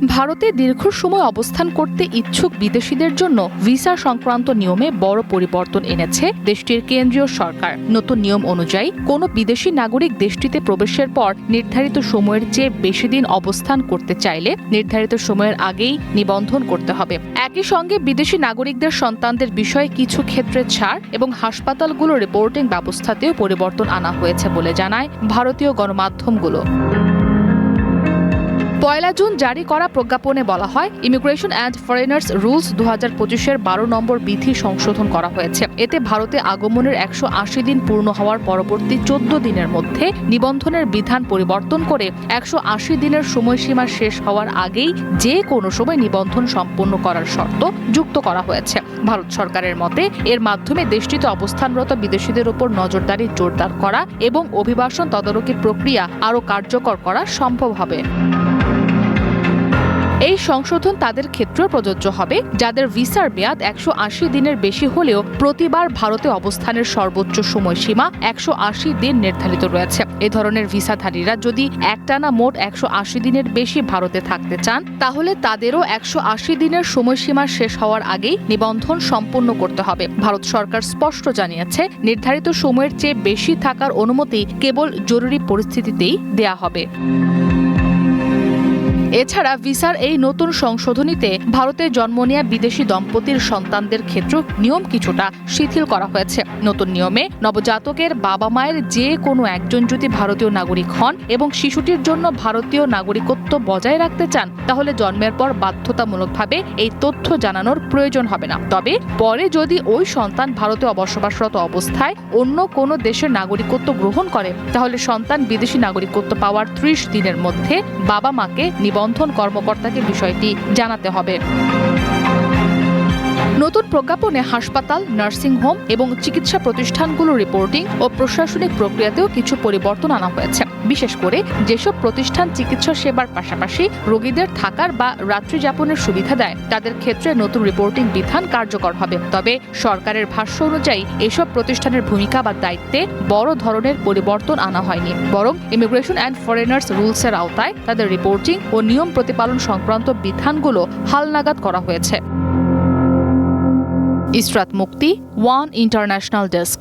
ভারতে দীর্ঘ সময় অবস্থান করতে ইচ্ছুক বিদেশিদের জন্য ভিসা সংক্রান্ত নিয়মে বড় পরিবর্তন এনেছে দেশটির কেন্দ্রীয় সরকার। নতুন নিয়ম অনুযায়ী কোনো বিদেশি নাগরিক দেশটিতে প্রবেশের পর নির্ধারিত সময়ের চেয়ে বেশি দিন অবস্থান করতে চাইলে নির্ধারিত সময়ের আগেই নিবন্ধন করতে হবে। একই সঙ্গে বিদেশি নাগরিকদের সন্তানদের বিষয়ে কিছু ক্ষেত্রে ছাড় এবং হাসপাতালগুলোর রিপোর্টিং ব্যবস্থাতেও পরিবর্তন আনা হয়েছে বলে জানায় ভারতীয় গণমাধ্যমগুলো। ১ জুন জারি করা প্রজ্ঞাপনে বলা হয়, ইমিগ্রেশন অ্যান্ড ফরেনার্স রুলস ২০২৫-এর ১২ নম্বর বিধি সংশোধন করা হয়েছে। এতে ভারতে আগমনের ১৮০ দিন পূর্ণ হওয়ার পরবর্তী ১৪ দিনের মধ্যে নিবন্ধনের বিধান পরিবর্তন করে ১৮০ দিনের সময়সীমা শেষ হওয়ার আগেই যে কোনো সময় নিবন্ধন সম্পন্ন করার শর্ত যুক্ত করা হয়েছে। ভারত সরকারের মতে এর মাধ্যমে দেশটিতে অবস্থানরত বিদেশিদের উপর নজরদারি জোরদার করা এবং অভিবাসন তদারকি প্রক্রিয়া আরও কার্যকর করা সম্ভব হবে। এই সংশোধন তাদের ক্ষেত্রেও প্রযোজ্য হবে যাদের ভিসার মেয়াদ ১৮০ দিনের বেশি হলেও প্রতিবার ভারতে অবস্থানের সর্বোচ্চ সময়সীমা ১৮০ দিন নির্ধারিত রয়েছে। এ ধরনের ভিসাধারীরা যদি একটানা মোট ১৮০ দিনের বেশি ভারতে থাকতে চান, তাহলে তাদেরও ১৮০ দিনের সময়সীমা শেষ হওয়ার আগেই নিবন্ধন সম্পন্ন করতে হবে। ভারত সরকার স্পষ্ট জানিয়েছে, নির্ধারিত সময়ের চেয়ে বেশি থাকার অনুমতি কেবল জরুরি পরিস্থিতিতেই দেয়া হবে। এছাড়া ভিসার এই নতুন সংশোধনীতে ভারতে জন্ম নেয়া বিদেশি দম্পতির সন্তানদের ক্ষেত্রেও নিয়ম কিছুটা শিথিল করা হয়েছে। নতুন নিয়মে নবজাতকের বাবা মায়ের যে কোনো একজন যদি ভারতীয় নাগরিক হন এবং শিশুটির জন্য ভারতীয় নাগরিকত্ব বজায় রাখতে চান, তাহলে জন্মের পর বাধ্যতামূলকভাবে এই তথ্য জানানোর প্রয়োজন হবে না। তবে পরে যদি ওই সন্তান ভারতে বসবাসরত অবস্থায় অন্য কোনো দেশের নাগরিকত্ব গ্রহণ করে, তাহলে সন্তান বিদেশি নাগরিকত্ব পাওয়ার ৩০ দিনের মধ্যে বাবা মাকে নিবন্ধন কর্মকর্তাকে বিষয়টি জানাতে হবে। নতুন প্রজ্ঞাপনে হাসপাতাল, নার্সিংহোম এবং চিকিৎসা প্রতিষ্ঠানগুলোর রিপোর্টিং ও প্রশাসনিক প্রক্রিয়াতেও কিছু পরিবর্তন আনা হয়েছে। বিশেষ করে যেসব প্রতিষ্ঠান চিকিৎসা সেবার পাশাপাশি রোগীদের থাকার বা রাত্রি যাপনের সুবিধা দেয়, তাদের ক্ষেত্রে নতুন রিপোর্টিং বিধান কার্যকর হবে। তবে সরকারের ভাষ্য অনুযায়ী এসব প্রতিষ্ঠানের ভূমিকা বা দায়িত্বে বড় ধরনের পরিবর্তন আনা হয়নি, বরং ইমিগ্রেশন অ্যান্ড ফরেনার্স রুলসের আওতায় তাদের রিপোর্টিং ও নিয়ম প্রতিপালন সংক্রান্ত বিধানগুলো হালনাগাদ করা হয়েছে। ইসরাত মুক্তি, ওয়ান ইন্টারন্যাশনাল ডেস্ক।